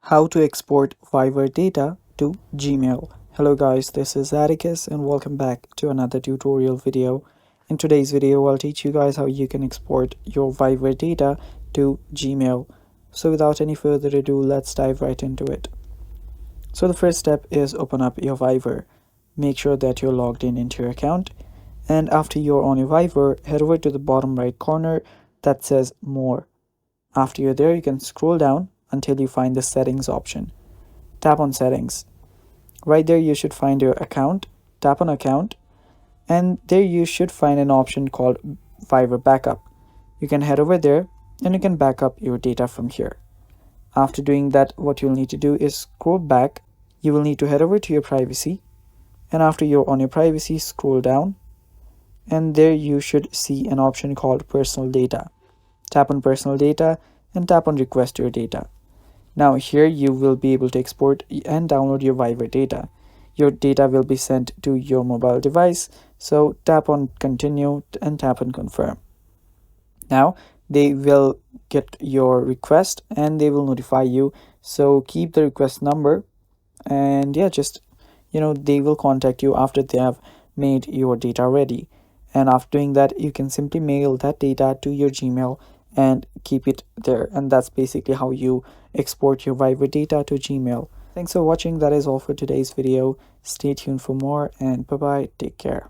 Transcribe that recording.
How to export Fiverr data to Gmail. Hello guys, this is Atticus and welcome back to another tutorial video. In today's video, I'll teach you guys how you can export your Fiverr data to Gmail. So without any further ado, let's dive right into it. So the first step is open up your Fiverr. Make sure that you're logged in into your account. And after you're on your Fiverr, head over to the bottom right corner that says More. After you're there, you can scroll down until you find the settings option. Tap on settings. Right there you should find your account. Tap on account and there you should find an option called Fiverr backup. You can head over there and you can back up your data from here. After doing that, what you'll need to do is scroll back. You will need to head over to your privacy, and after you're on your privacy, scroll down and there you should see an option called personal data. Tap on personal data and tap on request your data. Now here you will be able to export and download your Fiverr data. Your data will be sent to your mobile device, so tap on continue and tap on confirm. Now they will get your request and they will notify you, so keep the request number and yeah, just they will contact you after they have made your data ready. And after doing that, you can simply mail that data to your Gmail and keep it there. And that's basically how you export your Fiverr data to Gmail. Thanks for watching. That is all for today's video. Stay tuned for more and bye bye. Take care.